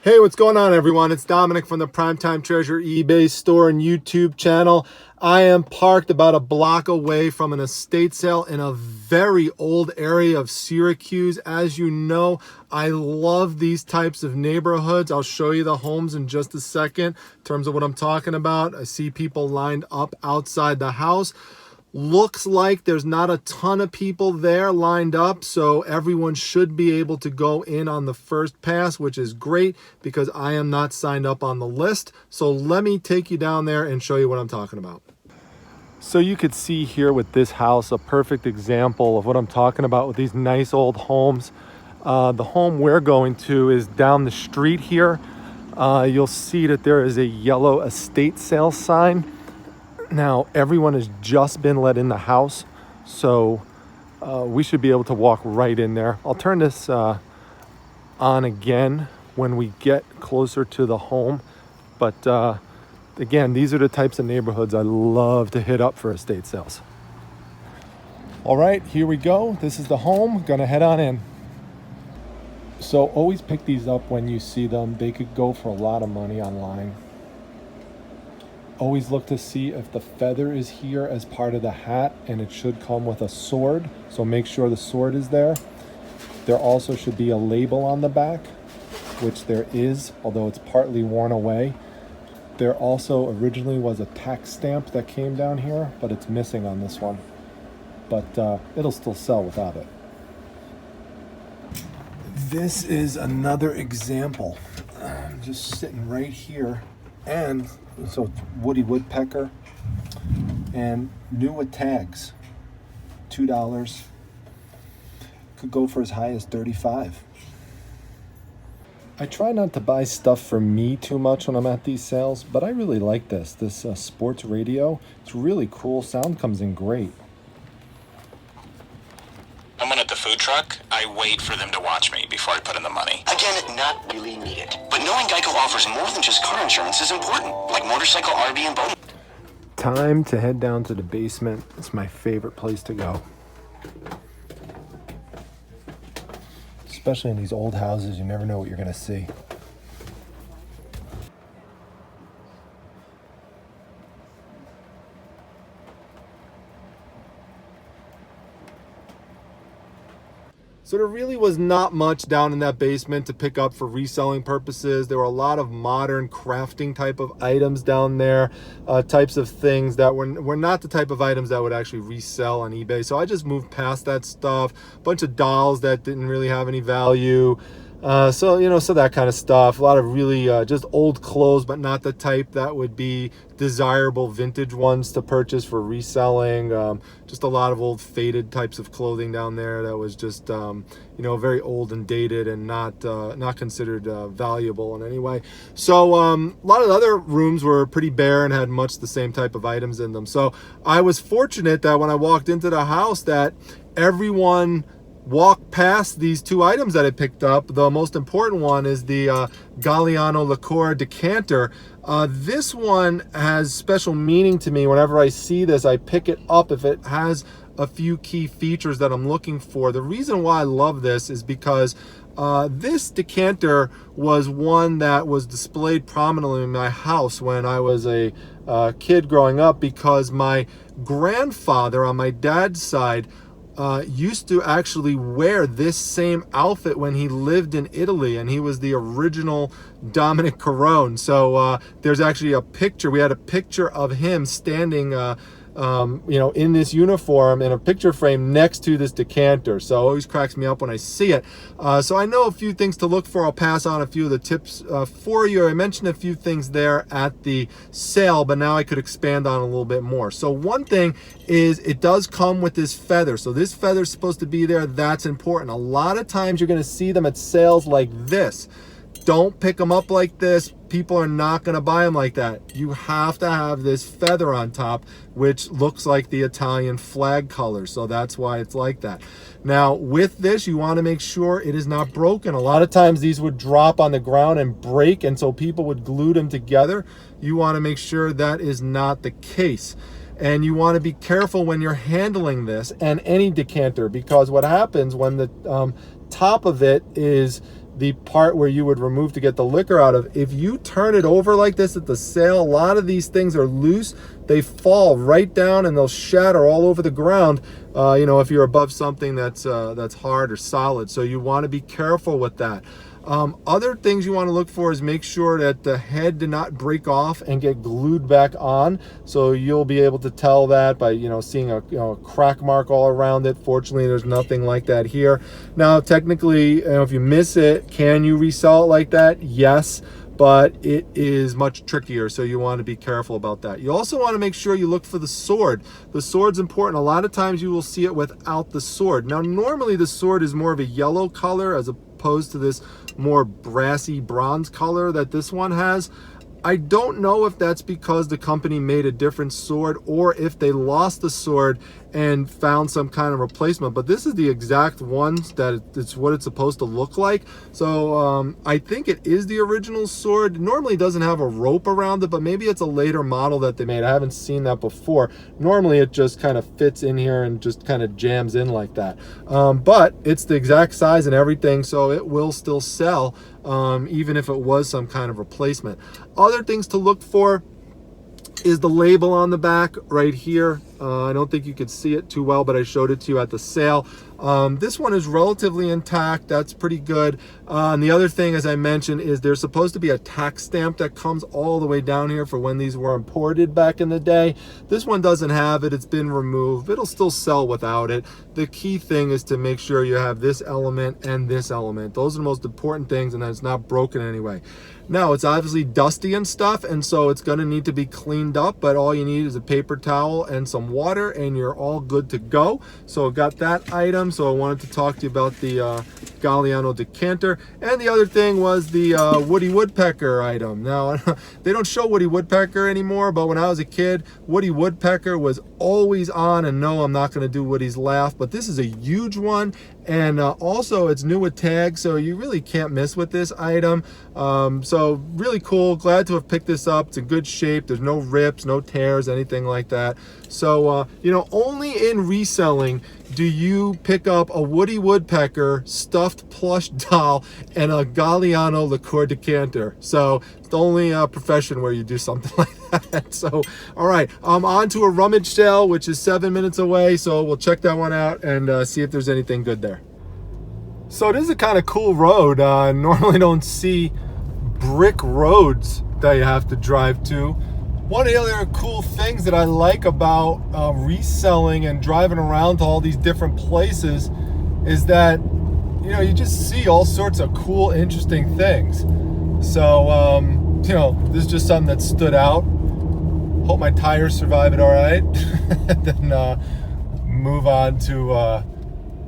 Hey, what's going on, everyone? It's Dominic from the Primetime Treasure eBay store and YouTube channel. I am parked about a block away from an estate sale in a very old area of Syracuse. As you know, I love these types of neighborhoods. I'll show you the homes in just a second in terms of what I'm talking about. I see people lined up outside the house. Looks like there's not a ton of people there lined up, so everyone should be able to go in on the first pass, which is great because I am not signed up on the list. So let me take you down there and show you what I'm talking about. So you could see here with this house a perfect example of what I'm talking about with these nice old homes. The home we're going to is down the street here. You'll see that there is a yellow estate sale sign. Now, everyone has just been let in the house, so we should be able to walk right in there. I'll turn this on again when we get closer to the home. But again, these are the types of neighborhoods I love to hit up for estate sales. All right, here we go. This is the home. Gonna head on in. So always pick these up when you see them. They could go for a lot of money online. Always look to see if the feather is here as part of the hat, and it should come with a sword, so make sure the sword is there. There also should be a label on the back, which there is, although it's partly worn away. There also originally was a tax stamp that came down here, but it's missing on this one. But it'll still sell without it. This is another example. I'm just sitting right here, and so it's Woody Woodpecker and new with tags, $2. Could go for as high as $35. I try not to buy stuff for me too much when I'm at these sales, but I really like this sports radio. It's really cool. Sound comes in great. Someone at the food truck, I wait for them to watch me before I put in the money. Again, not really needed. But knowing Geico offers more than just car insurance is important, like motorcycle, RV, and boat. Time to head down to the basement. It's my favorite place to go. Especially in these old houses, you never know what you're gonna see. So there really was not much down in that basement to pick up for reselling purposes. There were a lot of modern crafting type of items down there, types of things that were not the type of items that would actually resell on eBay. So I just moved past that stuff. A bunch of dolls that didn't really have any value. So that kind of stuff. A lot of really just old clothes, but not the type that would be desirable vintage ones to purchase for reselling. Just a lot of old faded types of clothing down there that was just very old and dated and not considered valuable in any way. So a lot of the other rooms were pretty bare and had much the same type of items in them. So I was fortunate that when I walked into the house that everyone walk past these two items that I picked up. The most important one is the Galliano liqueur decanter. This one has special meaning to me. Whenever I see this, I pick it up if it has a few key features that I'm looking for. The reason why I love this is because this decanter was one that was displayed prominently in my house when I was a kid growing up, because my grandfather on my dad's side used to actually wear this same outfit when he lived in Italy, and he was the original Dominic Carone. So there's actually a picture. We had a picture of him standing in this uniform in a picture frame next to this decanter. So it always cracks me up when I see it. So I know a few things to look for. I'll pass on a few of the tips for you. I mentioned a few things there at the sale, but now I could expand on a little bit more. So one thing is it does come with this feather. So this feather is supposed to be there. That's important. A lot of times you're going to see them at sales like this. Don't pick them up like this. People are not going to buy them like that. You have to have this feather on top, which looks like the Italian flag color. So that's why it's like that. Now, with this, you want to make sure it is not broken. A lot of times these would drop on the ground and break, and so people would glue them together. You want to make sure that is not the case. And you want to be careful when you're handling this and any decanter, because what happens when the top of it is the part where you would remove to get the liquor out of, if you turn it over like this at the sale, a lot of these things are loose. They fall right down and they'll shatter all over the ground, you know, if you're above something that's hard or solid. So you want to be careful with that. Other things you want to look for is make sure that the head did not break off and get glued back on. So you'll be able to tell that by, you know, seeing a crack mark all around it. Fortunately, there's nothing like that here. Now, technically, you know, if you miss it, can you resell it like that? Yes, but it is much trickier, so you want to be careful about that. You also want to make sure you look for the sword. The sword's important. A lot of times you will see it without the sword. Now, normally the sword is more of a yellow color as opposed to this more brassy bronze color that this one has. I don't know if that's because the company made a different sword or if they lost the sword and found some kind of replacement, but this is the exact one that it's what it's supposed to look like. So I think it is the original sword. It normally doesn't have a rope around it, but maybe it's a later model that they made. I haven't seen that before. Normally it just kind of fits in here and just kind of jams in like that. But it's the exact size and everything, so it will still sell, even if it was some kind of replacement. Other things to look for is the label on the back right here. I don't think you could see it too well, but I showed it to you at the sale. This one is relatively intact. That's pretty good. And the other thing, as I mentioned, is there's supposed to be a tax stamp that comes all the way down here for when these were imported back in the day. This one doesn't have it. It's been removed. It'll still sell without it. The key thing is to make sure you have this element and this element. Those are the most important things, and that it's not broken anyway. Now, it's obviously dusty and stuff, and so it's going to need to be cleaned up, but all you need is a paper towel and some water, and you're all good to go. So I got that item. So I wanted to talk to you about the Galliano decanter. And the other thing was the Woody Woodpecker item. Now, they don't show Woody Woodpecker anymore, but when I was a kid, Woody Woodpecker was always on, and no, I'm not going to do Woody's laugh, but this is a huge one. And also it's new with tags, so you really can't miss with this item. So really cool. Glad to have picked this up. It's in good shape. There's no rips, no tears, anything like that. So you know, only in reselling do you pick up a Woody Woodpecker stuffed plush doll and a Galliano liqueur decanter. So it's the only profession where you do something like that. So all right, on to a rummage sale, which is 7 minutes away, so we'll check that one out and see if there's anything good there. So it is a kind of cool road. Normally don't see brick roads that you have to drive to. One of the other cool things that I like about reselling and driving around to all these different places is that, you know, you just see all sorts of cool, interesting things. So, you know, this is just something that stood out. Hope my tires survive it all right. Then move on to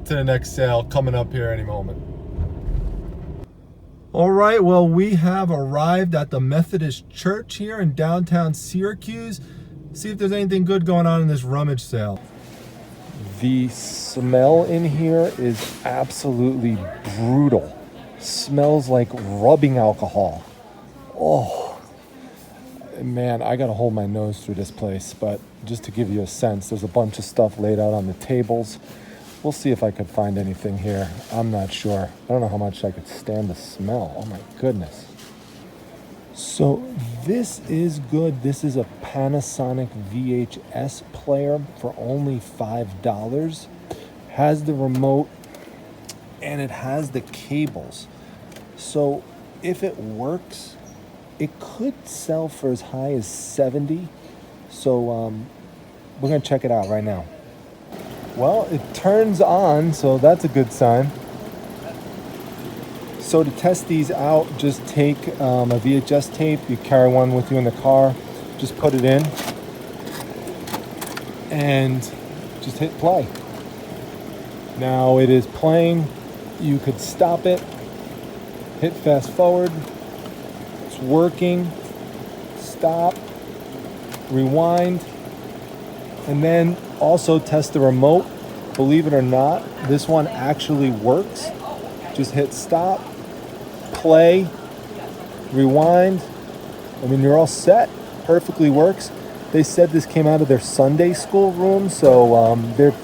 the next sale coming up here any moment. All right, well, we have arrived at the Methodist Church here in downtown Syracuse. See if there's anything good going on in this rummage sale. The smell in here is absolutely brutal. Smells like rubbing alcohol. Oh, man, I gotta hold my nose through this place, but just to give you a sense, there's a bunch of stuff laid out on the tables. We'll see if I could find anything here. I'm not sure. I don't know how much I could stand the smell. Oh my goodness. So this is good. This is a Panasonic VHS player for only $5. Has the remote and it has the cables. So if it works, it could sell for as high as $70. So we're gonna check it out right now. Well, it turns on, so that's a good sign. So to test these out, just take a VHS tape. You carry one with you in the car. Just put it in and just hit play. Now it is playing. You could stop it, hit fast forward. It's working. Stop, rewind, and then also test the remote. Believe it or not, this one actually works. Just hit stop, play, rewind. I mean, you're all set. Perfectly works. They said this came out of their Sunday school room, so they're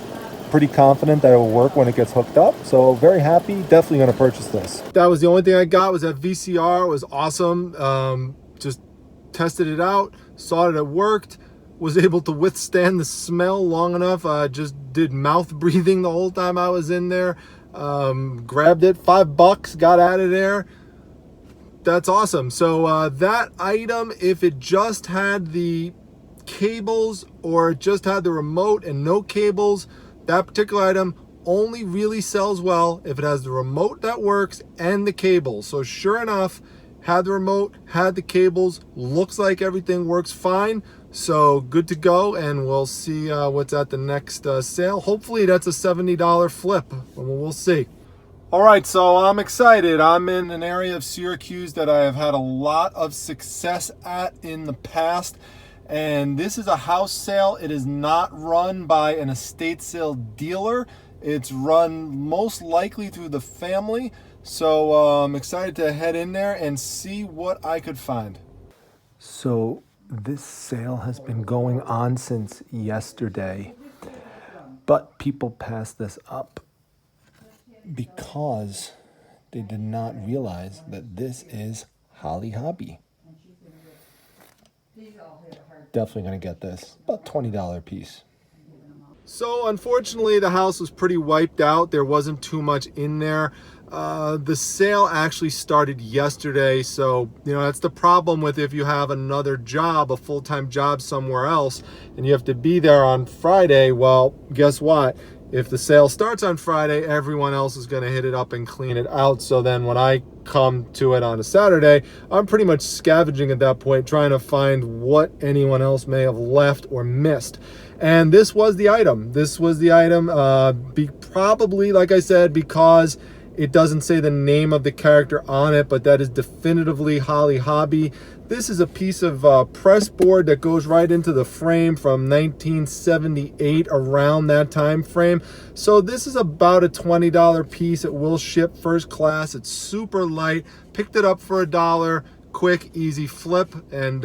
pretty confident that it will work when it gets hooked up. So very happy, definitely going to purchase this. That was the only thing I got, was that VCR. It was awesome. Just tested it out, saw that it worked, was able to withstand the smell long enough. I just did mouth breathing the whole time I was in there. Grabbed it, $5, got out of there. That's awesome. So that item, if it just had the cables or it just had the remote and no cables, that particular item only really sells well if it has the remote that works and the cables. So sure enough, had the remote, had the cables, looks like everything works fine. So good to go, and we'll see what's at the next sale. Hopefully that's a $70 flip, we'll see. All right, so I'm excited. I'm in an area of Syracuse that I have had a lot of success at in the past, and this is a house sale. It is not run by an estate sale dealer. It's run most likely through the family. So I'm excited to head in there and see what I could find. So this sale has been going on since yesterday, but people passed this up because they did not realize that this is Hobbie. Definitely going to get this. About $20 a piece. So unfortunately, the house was pretty wiped out. There wasn't too much in there. The sale actually started yesterday, so that's the problem with if you have another job, a full-time job somewhere else, and you have to be there on Friday. Well, guess what? If the sale starts on Friday, everyone else is going to hit it up and clean it out. So then when I come to it on a Saturday, I'm pretty much scavenging at that point, trying to find what anyone else may have left or missed. And this was the item. This was the item, probably, like I said, because it doesn't say the name of the character on it, but that is definitively Hobbie. This is a piece of press board that goes right into the frame from 1978, around that time frame. So this is about a $20 piece. It will ship first class. It's super light. Picked it up for $1. Quick, easy flip, and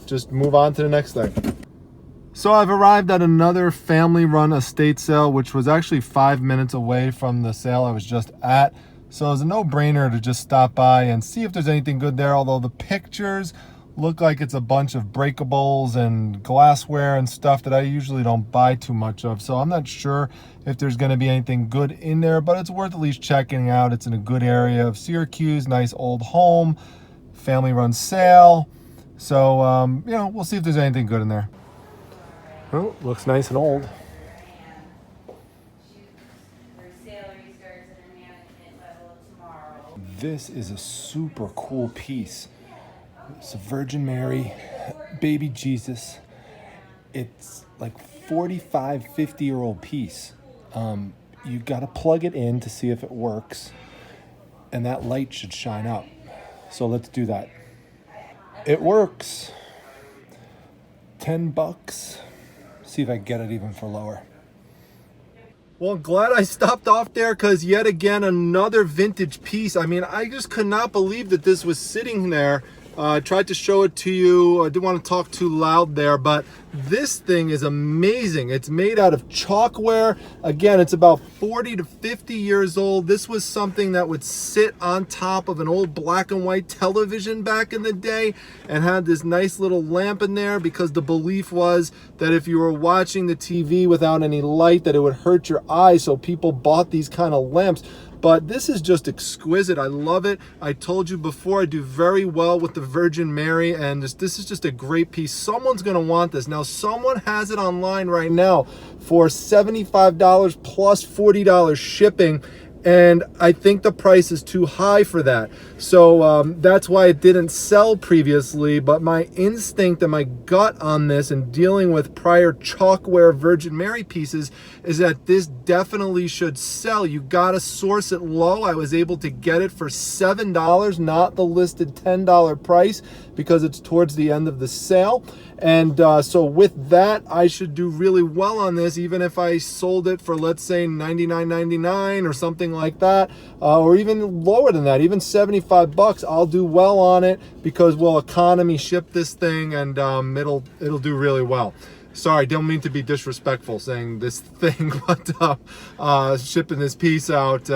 just move on to the next thing. So I've arrived at another family-run estate sale, which was actually 5 minutes away from the sale I was just at. So it was a no-brainer to just stop by and see if there's anything good there, although the pictures look like it's a bunch of breakables and glassware and stuff that I usually don't buy too much of. So I'm not sure if there's going to be anything good in there, but it's worth at least checking out. It's in a good area of Syracuse, nice old home, family-run sale. So, we'll see if there's anything good in there. Oh, looks nice and old. This is a super cool piece. It's a Virgin Mary, baby Jesus. It's like 45, 50-year-old piece. You got to plug it in to see if it works, and that light should shine up. So let's do that. It works. $10. See if I can get it even for lower. Well, I'm glad I stopped off there, because yet again, another vintage piece. I mean, I just could not believe that this was sitting there. I tried to show it to you. I didn't want to talk too loud there, but this thing is amazing. It's made out of chalkware. Again, it's about 40 to 50 years old. This was something that would sit on top of an old black and white television back in the day, and had this nice little lamp in there, because the belief was that if you were watching the TV without any light, that it would hurt your eyes. So people bought these kind of lamps. But this is just exquisite. I love it. I told you before, I do very well with the Virgin Mary, and this is just a great piece. Someone's going to want this. Now, someone has it online right now for $75 plus $40 shipping, and I think the price is too high for that. So that's why it didn't sell previously. But my instinct and my gut on this, and dealing with prior chalkware Virgin Mary pieces, is that this definitely should sell. You gotta source it low. I was able to get it for $7, not the listed $10 price, because it's towards the end of the sale. And so with that, I should do really well on this, even if I sold it for, let's say, $99.99 or something like that, or even lower than that, even $75. I'll do well on it, because we'll economy ship this thing, and it'll do really well. Sorry, don't mean to be disrespectful saying this thing, but shipping this piece out.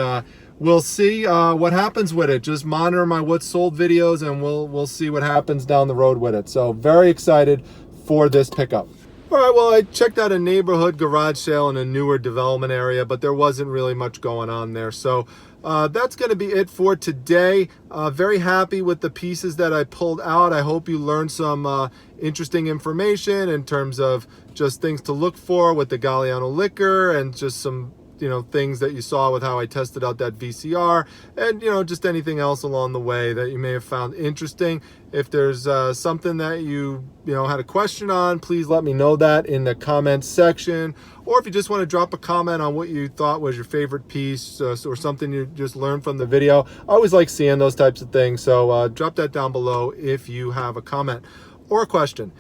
We'll see what happens with it. Just monitor my what's sold videos, and we'll see what happens down the road with it. So very excited for this pickup. All right, well, I checked out a neighborhood garage sale in a newer development area, but there wasn't really much going on there. So that's going to be it for today. Very happy with the pieces that I pulled out. I hope you learned some interesting information in terms of just things to look for with the Galliano liquor, and just some things that you saw with how I tested out that VCR, and just anything else along the way that you may have found interesting. If there's something that you had a question on, please let me know that in the comments section. Or if you just want to drop a comment on what you thought was your favorite piece, or something you just learned from the video, I always like seeing those types of things. So drop that down below if you have a comment or a question.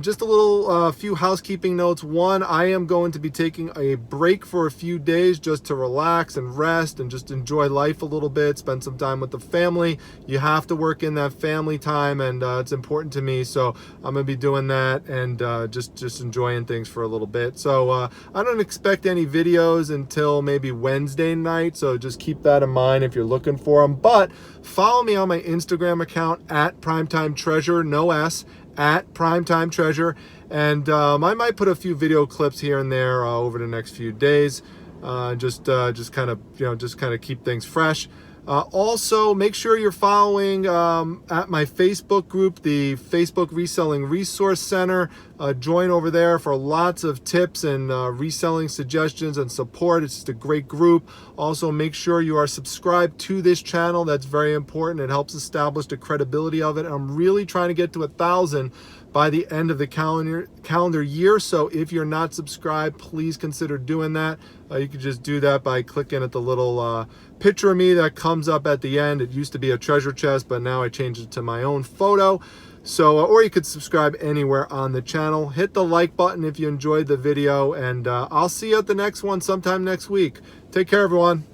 Just a little few housekeeping notes. One, I am going to be taking a break for a few days just to relax and rest and just enjoy life a little bit, spend some time with the family. You have to work in that family time, and it's important to me, so I'm gonna be doing that and just enjoying things for a little bit. So I don't expect any videos until maybe Wednesday night, so just keep that in mind if you're looking for them. But follow me on my Instagram account at Primetime Treasure, no S, at Primetime Treasure, and I might put a few video clips here and there over the next few days, just kind of keep things fresh. Also, make sure you're following at my Facebook group, the Facebook Reselling Resource Center. Join over there for lots of tips and reselling suggestions and support. It's just a great group. Also, make sure you are subscribed to this channel. That's very important. It helps establish the credibility of it. I'm really trying to get to 1,000 by the end of the calendar year. So if you're not subscribed, please consider doing that. You can just do that by clicking at the little picture of me that comes up at the end. It used to be a treasure chest, but now I changed it to my own photo. So, or you could subscribe anywhere on the channel. Hit the like button if you enjoyed the video, and I'll see you at the next one sometime next week. Take care, everyone.